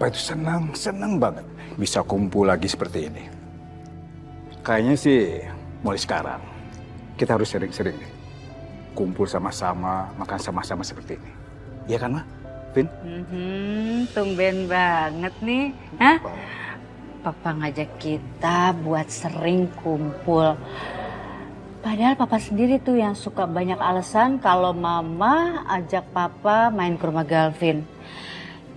Papa itu senang banget bisa kumpul lagi seperti ini. Kayaknya sih mulai sekarang kita harus sering-sering nih kumpul sama-sama, makan sama-sama seperti ini. Iya kan, Ma? Vin? Tumben banget nih. Hah? Papa ngajak kita buat sering kumpul. Padahal papa sendiri tuh yang suka banyak alasan kalau mama ajak papa main ke rumah Galvin.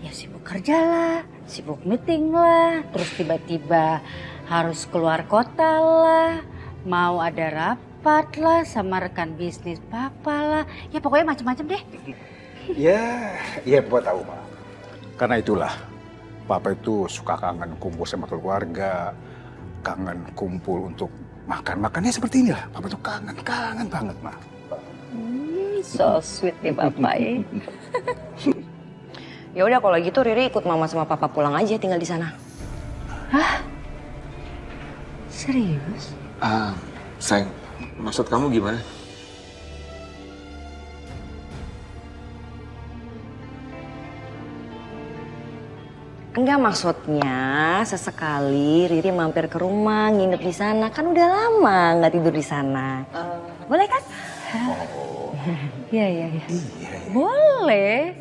Ya sibuk kerja lah, sibuk meeting lah, terus tiba-tiba harus keluar kota lah, mau ada rapat lah sama rekan bisnis papa lah. Ya pokoknya macam-macam deh. Ya, Papa tahu, Ma. Karena itulah, Papa itu suka kangen kumpul sama keluarga, kangen kumpul untuk makan-makannya seperti inilah. Papa tuh kangen banget, Ma. So sweet nih bapak ya. Ya udah kalau gitu Riri ikut mama sama papa pulang aja tinggal di sana. Hah? Serius? Sayang, maksud kamu gimana? Enggak, maksudnya sesekali Riri mampir ke rumah nginep di sana, kan udah lama nggak tidur di sana. Boleh kan? Iya. Iya. Boleh.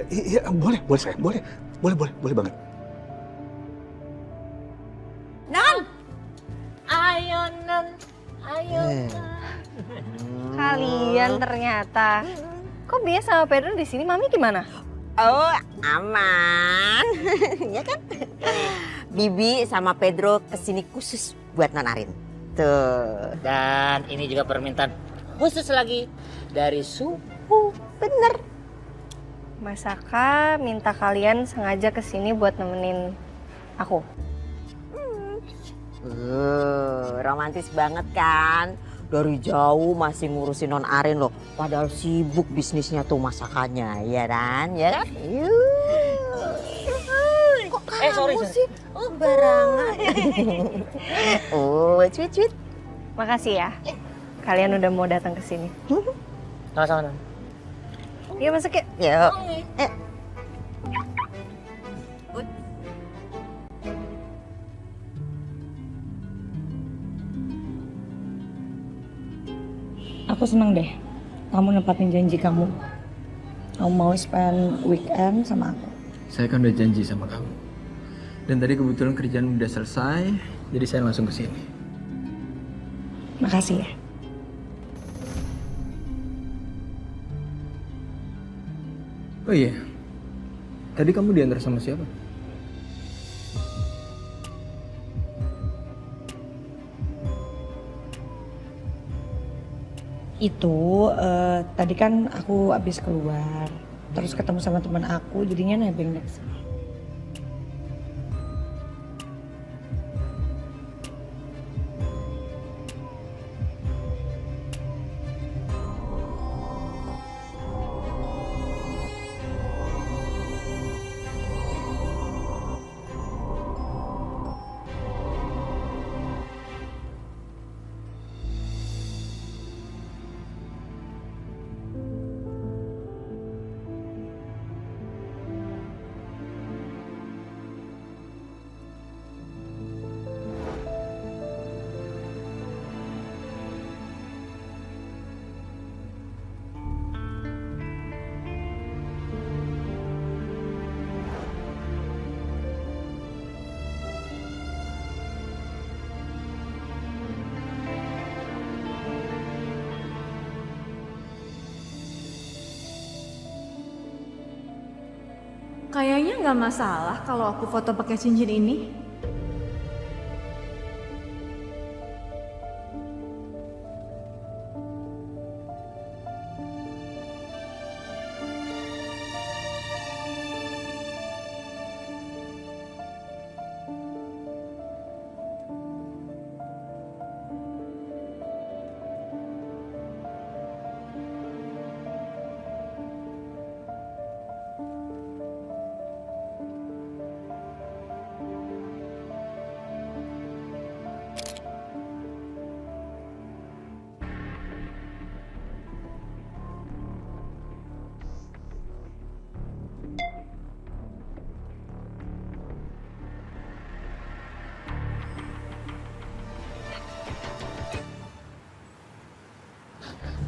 Iya, boleh sayang, boleh banget. Kalian ternyata. Kok biasa sama Pedro di sini? Mami gimana? Oh, aman. Ya kan? Bibi sama Pedro kesini khusus buat Non Arin. Tuh. Dan ini juga permintaan khusus lagi dari Bener. Masaka minta kalian sengaja kesini buat nemenin aku. Romantis banget kan? Dari jauh masih ngurusin Non Arin loh. Padahal sibuk bisnisnya tuh masakannya, ya kan? Ya kan? Kok kamu sih? Oh, barangan. Oh, cuit. Makasih ya. Kalian udah mau datang ke sini. sama-sama. Yuk masuk yuk. Yuk. Aku seneng deh, kamu nempatin janji kamu. Kamu mau spend weekend sama aku. Saya kan udah janji sama kamu. Dan tadi kebetulan kerjaan udah selesai, jadi saya langsung ke sini. Makasih ya. Oh iya, tadi kamu diantar sama siapa? Itu tadi kan aku abis keluar, terus ketemu sama teman aku, jadinya nebeng deh kesini. Kayaknya nggak masalah kalau aku foto pakai cincin ini.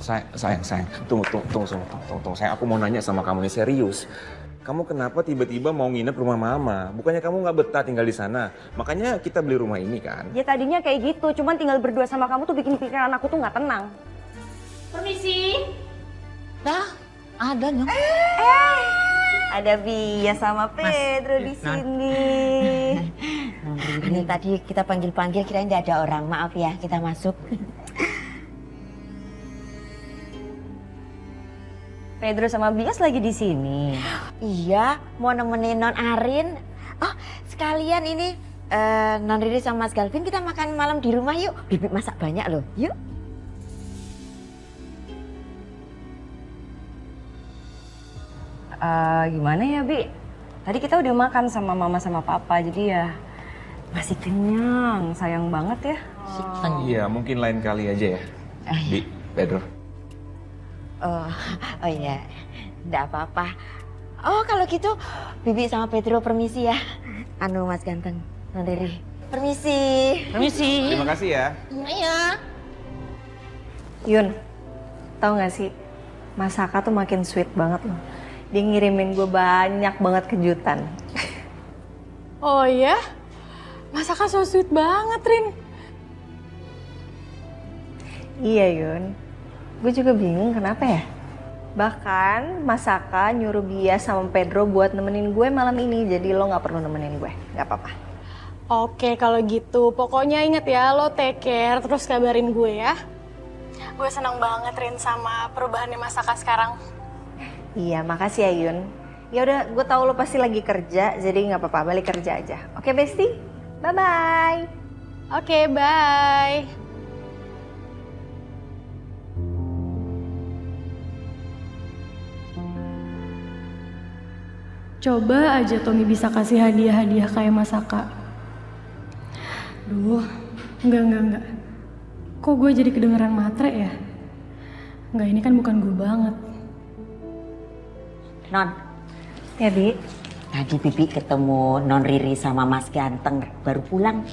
Sayang. Tunggu. Sayang, aku mau nanya sama kamu nih, serius. Kamu kenapa tiba-tiba mau nginep rumah mama? Bukannya kamu nggak betah tinggal di sana? Makanya kita beli rumah ini kan? Ya tadinya kayak gitu, cuman tinggal berdua sama kamu tuh bikin pikiran aku tuh nggak tenang. Permisi. Nah, ada nyok. Ada Bia sama Pedro di sini. Ini tadi kita panggil-panggil kirain tidak ada orang. Maaf ya, kita masuk. Pedro sama Bias lagi di sini. Iya, mau nemenin Non Arin. Oh, sekalian ini Non Riri sama Mas Galvin kita makan malam di rumah yuk. Bibi masak banyak loh, yuk. Gimana ya Bi? Tadi kita udah makan sama mama sama papa, jadi ya masih kenyang. Sayang banget ya. Iya, mungkin lain kali aja ya. Di Pedro. Oh iya, enggak apa-apa. Oh kalau gitu Bibi sama Pedro permisi ya. Anu Mas Ganteng, Non Riri. Permisi. Terima kasih ya. Iya. Yun, tahu gak sih, Mas Saka tuh makin sweet banget loh. Dia ngirimin gue banyak banget kejutan. Oh iya? Mas Saka so sweet banget, Rin. Iya Yun, gue juga bingung kenapa ya. Bahkan Mas Saka nyuruh Bia sama Pedro buat nemenin gue malam ini. Jadi lo gak perlu nemenin gue, gak apa-apa. Oke, kalau gitu pokoknya inget ya, lo take care terus kabarin gue ya. Gue senang banget Rin sama perubahannya Mas Saka sekarang. Iya, makasih ya Yun. Ya udah, gue tahu lo pasti lagi kerja, jadi nggak apa-apa, balik kerja aja. Oke, Besti? Bye-bye. Oke, bye. Coba aja Tommy bisa kasih hadiah-hadiah kayak Mas Saka. Duh, enggak. Kok gue jadi kedengeran matre ya? Enggak, ini kan bukan gue banget. Non, Ya, Bi. tadi Bibi ketemu Non Riri sama Mas Ganteng baru pulang.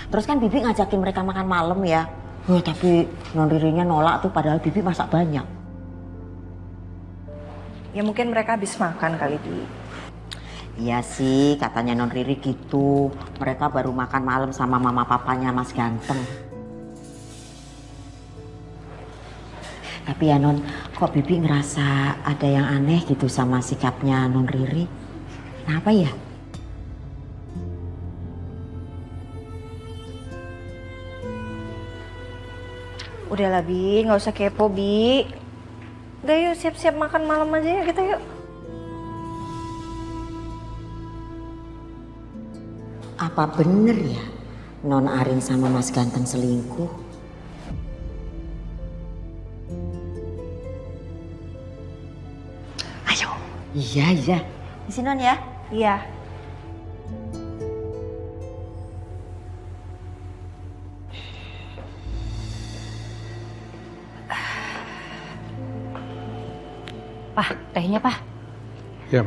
Terus kan Bibi ngajakin mereka makan malam ya. Tapi Non Ririnya nolak tuh padahal Bibi masak banyak. Ya mungkin mereka habis makan kali, Bi. Iya sih, katanya Non Riri gitu. Mereka baru makan malam sama mama papanya Mas Ganteng. Tapi ya Non, kok Bibi ngerasa ada yang aneh gitu sama sikapnya Non Riri? Kenapa ya? Udahlah, Bi. Nggak usah kepo, Bi. Udah yuk, siap-siap makan malam aja ya kita yuk. Apa bener ya Non Arin sama Mas Ganteng selingkuh? Ayo. Iya. Di sini Non ya? Iya. Pak, tehnya Pak. Ya,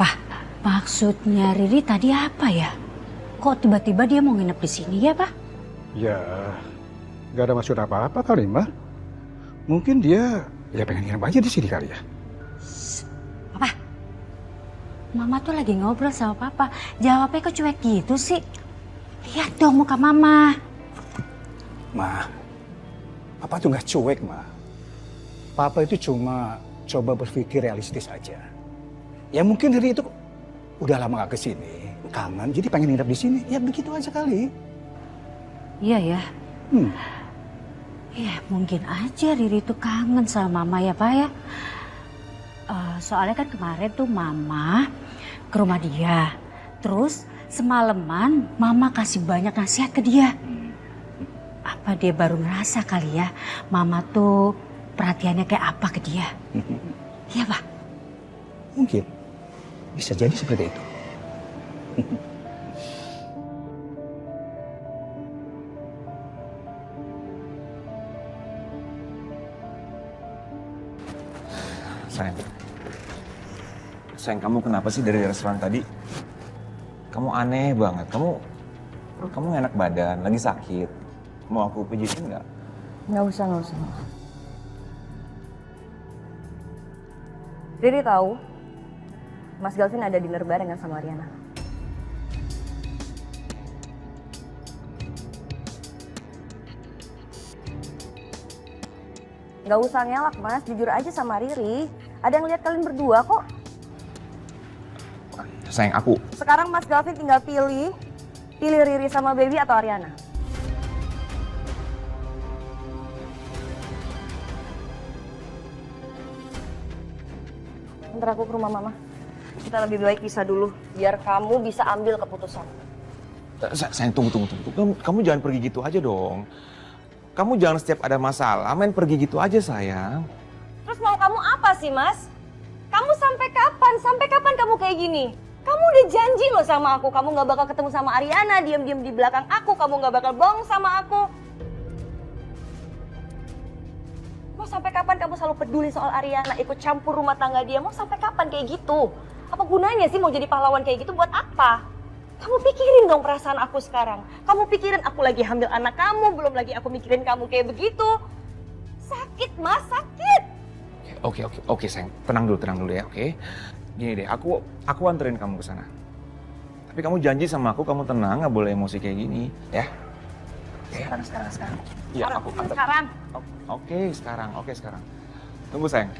Pak, maksudnya Riri tadi apa ya? Kok tiba-tiba dia mau nginep di sini ya, Pak? ya, nggak ada maksud apa-apa kali, Mbak. Mungkin dia pengen nginep aja di sini kali ya. Papa, Mama tuh lagi ngobrol sama Papa. Jawabnya kok cuek gitu sih? Lihat dong muka Mama. Ma, Papa tuh nggak cuek, Ma. Papa itu cuma coba berpikir realistis aja. Ya mungkin Riri itu udah lama gak kesini, kangen, jadi pengen nginep di sini. Ya begitu aja kali. Iya ya. Hmm. Ya mungkin aja Riri tuh kangen sama Mama ya, Pak ya. Soalnya kan kemarin tuh Mama ke rumah dia. Terus semalaman Mama kasih banyak nasihat ke dia. Apa dia baru ngerasa kali ya Mama tuh perhatiannya kayak apa ke dia? Iya, Pak? Mungkin. Bisa jadi seperti itu. Sayang, kamu kenapa sih dari restoran tadi? Kamu aneh banget. Kamu enak badan, lagi sakit. Mau aku pijitin nggak? Nggak usah, nggak usah. Riri tahu Mas Galvin ada dinner barengan sama Ariana. Nggak usah ngelak Mas, jujur aja sama Riri. Ada yang lihat kalian berdua kok. Sayang, aku. Sekarang Mas Galvin tinggal pilih Riri sama Baby atau Ariana. Ntar aku ke rumah mama. Kita lebih baik pisah dulu, biar kamu bisa ambil keputusan. Sayang, tunggu. Kamu jangan pergi gitu aja dong. Kamu jangan setiap ada masalah main pergi gitu aja, sayang. Terus mau kamu apa sih, Mas? Kamu sampai kapan? Sampai kapan kamu kayak gini? Kamu udah janji loh sama aku, kamu gak bakal ketemu sama Ariana, diam-diam di belakang aku, kamu gak bakal bohong sama aku. Mau sampai kapan kamu selalu peduli soal Ariana, ikut campur rumah tangga dia? Mau sampai kapan kayak gitu? Apa gunanya sih mau jadi pahlawan kayak gitu buat apa? Kamu pikirin dong perasaan aku sekarang. Kamu pikirin aku lagi hamil anak kamu, belum lagi aku mikirin kamu kayak begitu. Sakit, Mas, sakit. Oke, sayang. Tenang dulu ya, oke? Gini deh, aku anterin kamu ke sana. Tapi kamu janji sama aku, kamu tenang, nggak boleh emosi kayak gini, ya? Sekarang. Iya, aku anter. Sekarang. Oke, sekarang. Tunggu, sayang.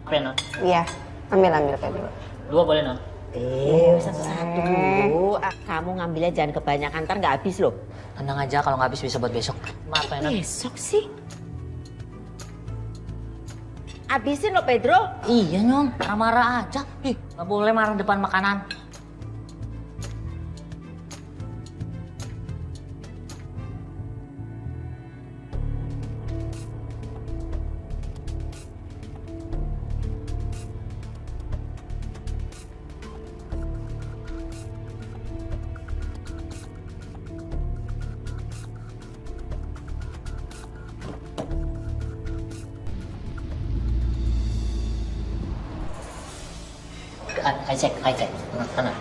Apa ya, Non? Iya, ambil kayak dulu. 2 boleh, Non? Satu dulu. Kamu ngambilnya jangan kebanyakan, ntar nggak habis loh. Tenang aja, kalau nggak habis bisa buat besok. Maaf ya, Non? Besok sih. Habisin loh, Pedro. Iya, Nyong. Marah-marah aja. Ih, nggak boleh marah depan makanan. High check. Tenang.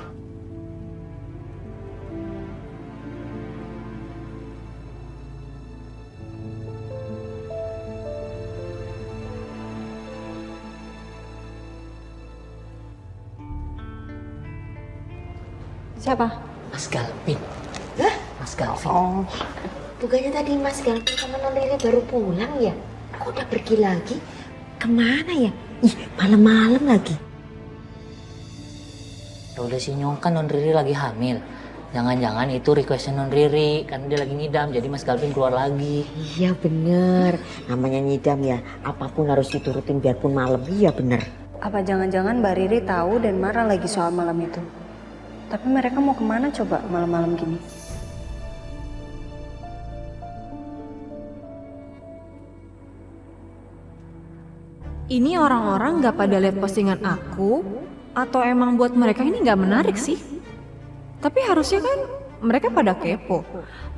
Siapa? Mas Galvin. Mas Galvin. Oh, Bukannya tadi Mas Galvin sama Non Riri baru pulang ya? Kok udah pergi lagi? Kemana ya? Ih, malam-malam lagi. Ya udah sih, Nyong, kan Non Riri lagi hamil. Jangan-jangan itu requestnya Non Riri, karena dia lagi ngidam, jadi Mas Galvin keluar lagi. Iya bener, namanya nyidam ya. Apapun harus diturutin biarpun malam. Iya bener. apa jangan-jangan Mbak Riri tahu dan marah lagi soal malam itu? Tapi mereka mau kemana coba malam-malam gini? Ini orang-orang nggak pada lihat postingan aku, atau emang buat mereka ini nggak menarik sih? Tapi harusnya kan mereka pada kepo,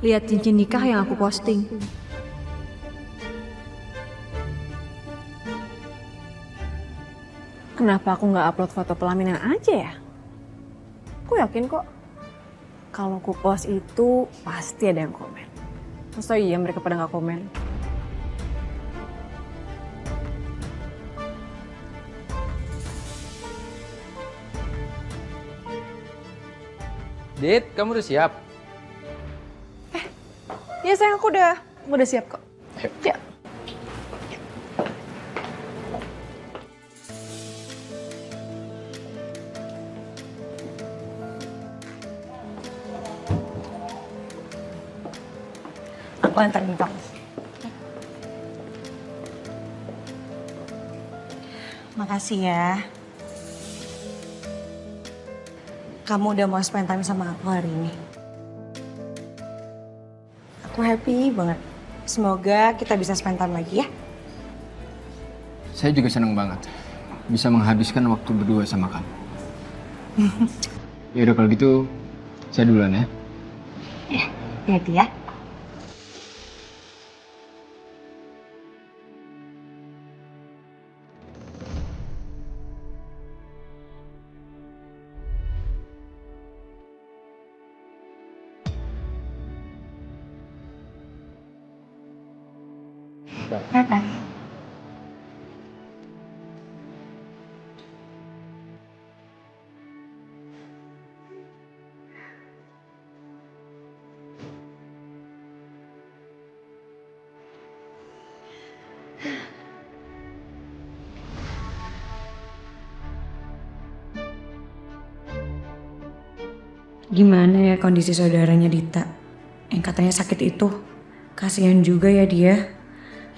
lihat cincin nikah yang aku posting. Kenapa aku nggak upload foto pelaminan aja ya? Aku yakin kok, kalau aku post itu pasti ada yang komen. Masa iya mereka pada nggak komen? Dit, kamu udah siap? Ya sayang, aku udah siap kok. Ayo. Ya. Aku antarin kamu. Makasih ya. Kamu udah mau spend time sama aku hari ini. Aku happy banget. Semoga kita bisa spend time lagi ya. Saya juga seneng banget bisa menghabiskan waktu berdua sama kamu. Ya udah kalau gitu, saya duluan ya. Hati ya. Bye. Gimana ya kondisi saudaranya Dita? Yang katanya sakit itu. Kasihan juga ya dia.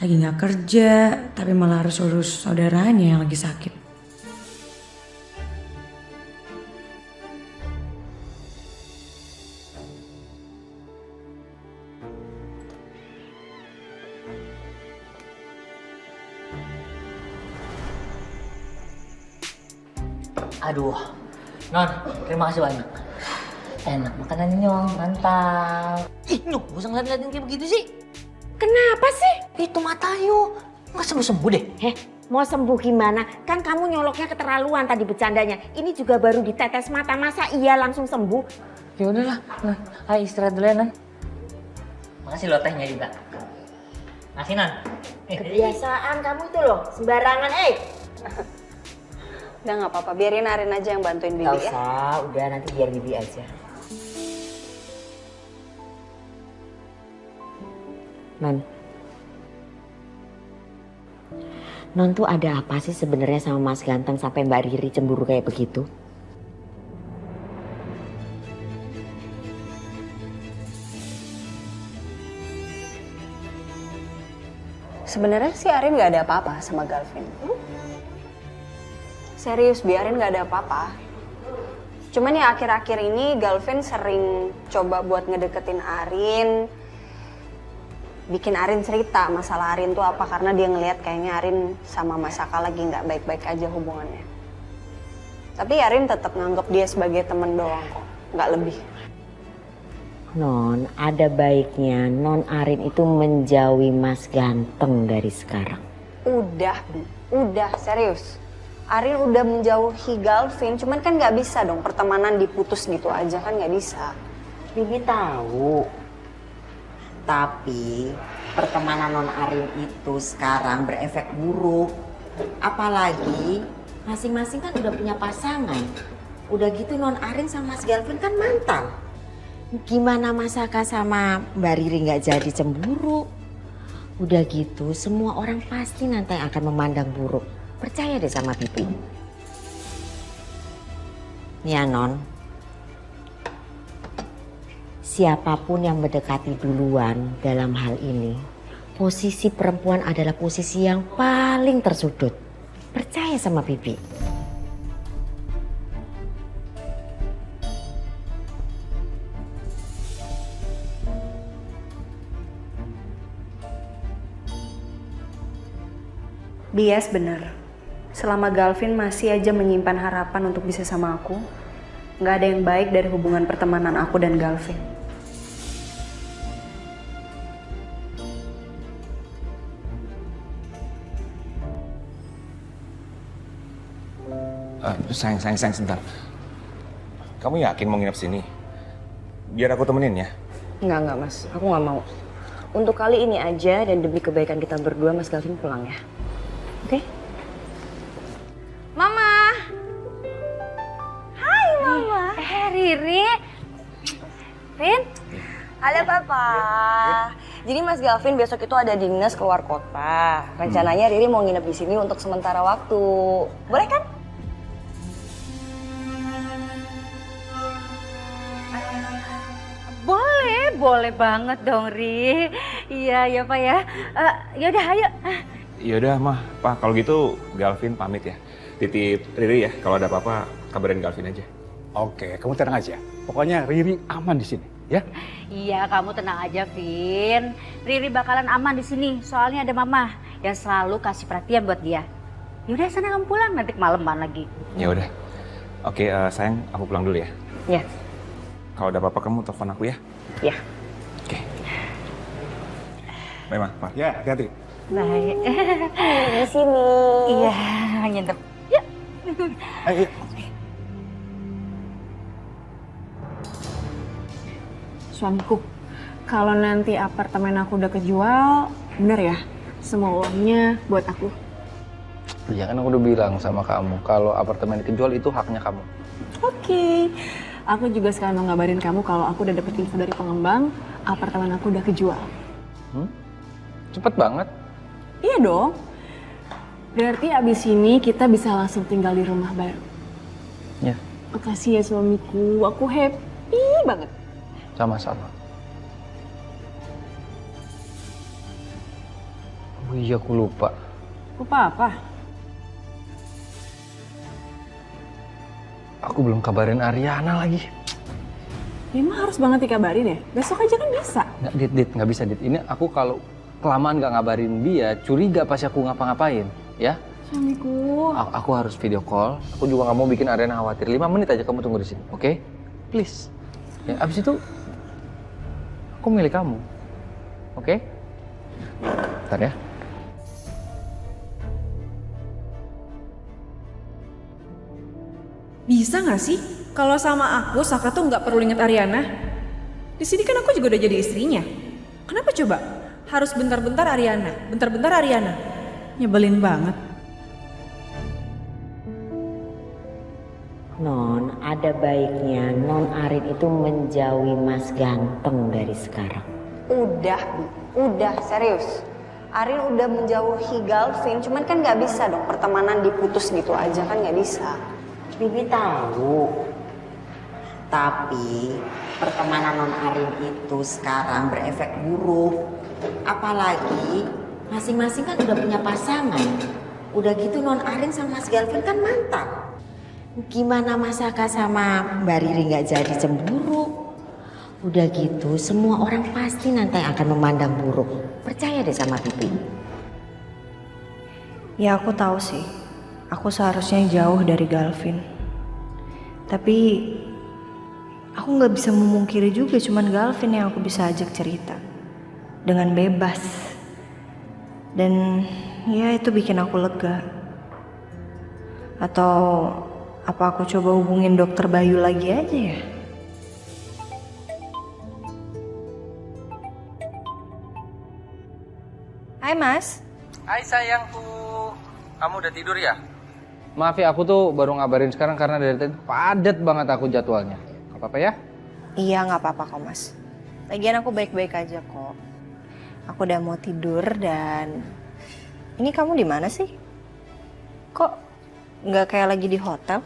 Lagi gak kerja, tapi malah harus urus saudaranya yang lagi sakit. Aduh, Non, terima kasih banyak. Enak makanannya, Nyong, mantap. Ih, Nyong, gak usah ngeliat-ngeliatin kayak begitu sih. Kenapa sih? Itu mata Ayu, nggak sembuh-sembuh deh. Mau sembuh gimana? Kan kamu nyoloknya keterlaluan tadi bercandanya. Ini juga baru ditetes mata, masa iya langsung sembuh? Ya udahlah, Non. Ayo istirahat dulu ya, Non. Makasih lo tehnya juga. Makasih, Non. Kebiasaan kamu itu loh, sembarangan, Udah nggak apa-apa, biarin Arin aja yang bantuin Bibi Gak ya. usah, udah nanti biar Bibi aja. Non tuh ada apa sih sebenarnya sama Mas Ganteng sampai Mbak Riri cemburu kayak begitu? Sebenarnya sih Arin nggak ada apa-apa sama Galvin. Serius, biarin nggak ada apa-apa. Cuman ya akhir-akhir ini Galvin sering coba buat ngedeketin Arin. Bikin Arin cerita masalah Arin tuh apa, karena dia ngelihat kayaknya Arin sama Mas Saka lagi nggak baik-baik aja hubungannya. Tapi Arin tetap nganggep dia sebagai temen doang kok, nggak lebih. Non, ada baiknya Non Arin itu menjauhi Mas Ganteng dari sekarang. Udah, Bi. Udah, serius. Arin udah menjauhi Galvin, cuman kan nggak bisa dong pertemanan diputus gitu aja, kan nggak bisa. Bibi tahu. Tapi pertemanan Non Arin itu sekarang berefek buruk. Apalagi masing-masing kan udah punya pasangan. Udah gitu Non Arin sama Mas Galvin kan mantan. Gimana Mas Saka sama Mbak Riri nggak jadi cemburu? Udah gitu semua orang pasti nanti akan memandang buruk. Percaya deh sama Bibi. Ya Non, siapapun yang mendekati duluan dalam hal ini, posisi perempuan adalah posisi yang paling tersudut. Percaya sama Bibi. Bias bener. Selama Galvin masih aja menyimpan harapan untuk bisa sama aku, nggak ada yang baik dari hubungan pertemanan aku dan Galvin. Sayang, sebentar. Kamu yakin mau nginep sini? Biar aku temenin ya. Enggak Mas, aku nggak mau. Untuk kali ini aja dan demi kebaikan kita berdua, Mas Galvin pulang ya. Oke? Mama. Hai Mama. Riri. Rin. Halo Papa. Jadi Mas Galvin besok itu ada dinas keluar kota. Rencananya Riri mau nginep di sini untuk sementara waktu. Boleh kan? Boleh banget dong, Ri. Iya, ya Pak ya. Yaudah, ayo. Yaudah mah, Pak kalau gitu Galvin pamit ya. Titip Riri ya, kalau ada apa-apa kabarin Galvin aja. Oke, kamu tenang aja. Pokoknya Riri aman di sini, ya? Iya, kamu tenang aja, Vin. Riri bakalan aman di sini. Soalnya ada Mama yang selalu kasih perhatian buat dia. Yaudah, sana kamu pulang. Nanti kemalaman lagi. Ya udah. Oke, sayang, aku pulang dulu ya. Ya. Kalau ada apa-apa kamu telepon aku ya. Ya. Oke. Baik, Ma. Ma. Ya, hati-hati. Baik. Di sini. Iya, nyentep. Yuk. Ayo. Suamiku, kalau nanti apartemen aku udah kejual, bener ya? semua uangnya buat aku. Iya kan aku udah bilang sama kamu kalau apartemen dijual itu haknya kamu. Oke. Aku juga sekarang mau ngabarin kamu kalau aku udah dapet info dari pengembang, apartemen aku udah kejual. Cepet banget. Iya dong. Berarti abis ini kita bisa langsung tinggal di rumah baru. Ya. Makasih ya suamiku, aku happy banget. Sama-sama. Oh iya aku lupa. Lupa apa? Aku belum kabarin Ariana lagi. Ya emang harus banget dikabarin ya? Besok aja kan bisa. Nggak, Dit, nggak bisa, Dit. Ini aku kalau kelamaan nggak ngabarin dia, curiga pasti aku ngapa-ngapain, ya? Suamiku. Aku harus video call. Aku juga nggak mau bikin Ariana khawatir. 5 menit aja kamu tunggu di sini, oke? Please. Ya, abis itu aku milik kamu, oke? Bentar ya. Bisa nggak sih? Kalau sama aku, Saka tuh nggak perlu inget Ariana. Di sini kan aku juga udah jadi istrinya. Kenapa coba? Harus bentar-bentar Ariana, bentar-bentar Ariana. Nyebelin banget. Non, ada baiknya Non Arin itu menjauhi Mas Ganteng dari sekarang. Udah serius. Arin udah menjauhi Galvin, cuman kan nggak bisa dong pertemanan diputus gitu aja kan nggak bisa. Bibi tahu. Tapi pertemanan Non Arin itu sekarang berefek buruk. Apalagi masing-masing kan udah punya pasangan. Udah gitu Non Arin sama Mas Galvin kan mantan. Gimana Mas Saka sama Mbak Riri nggak jadi cemburu? Udah gitu semua orang pasti nanti akan memandang buruk. Percaya deh sama Bibi. Ya aku tahu sih. Aku seharusnya jauh dari Galvin. Tapi aku nggak bisa memungkiri juga cuman Galvin yang aku bisa ajak cerita dengan bebas. Dan ya itu bikin aku lega. Atau apa aku coba hubungin dokter Bayu lagi aja ya? Hai Mas. Hai sayangku. Kamu udah tidur ya? Maaf ya, aku tuh baru ngabarin sekarang karena dari tadi padat banget aku jadwalnya. Gak apa-apa ya? Iya nggak apa-apa kok Mas. Lagian aku baik-baik aja kok. Aku udah mau tidur dan ini kamu di mana sih? Kok nggak kayak lagi di hotel?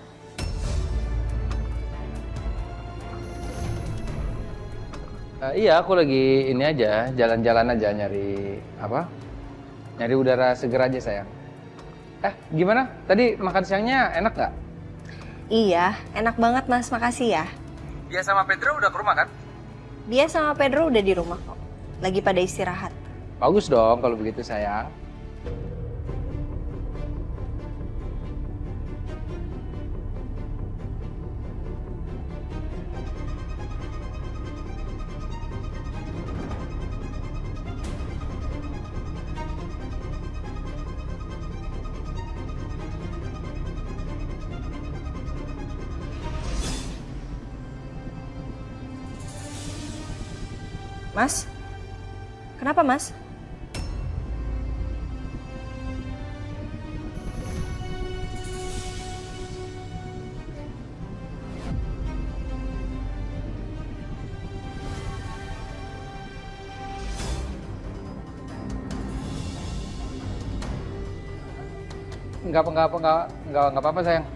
Iya, aku lagi ini aja, jalan-jalan aja nyari apa? Nyari udara seger aja sayang. Gimana? Tadi makan siangnya enak nggak? Iya, enak banget Mas, makasih ya. Dia sama Pedro udah ke rumah kan? Dia sama Pedro udah di rumah kok. Lagi pada istirahat. Bagus dong kalau begitu sayang. Mas? Kenapa Mas? Nggak apa-apa sayang.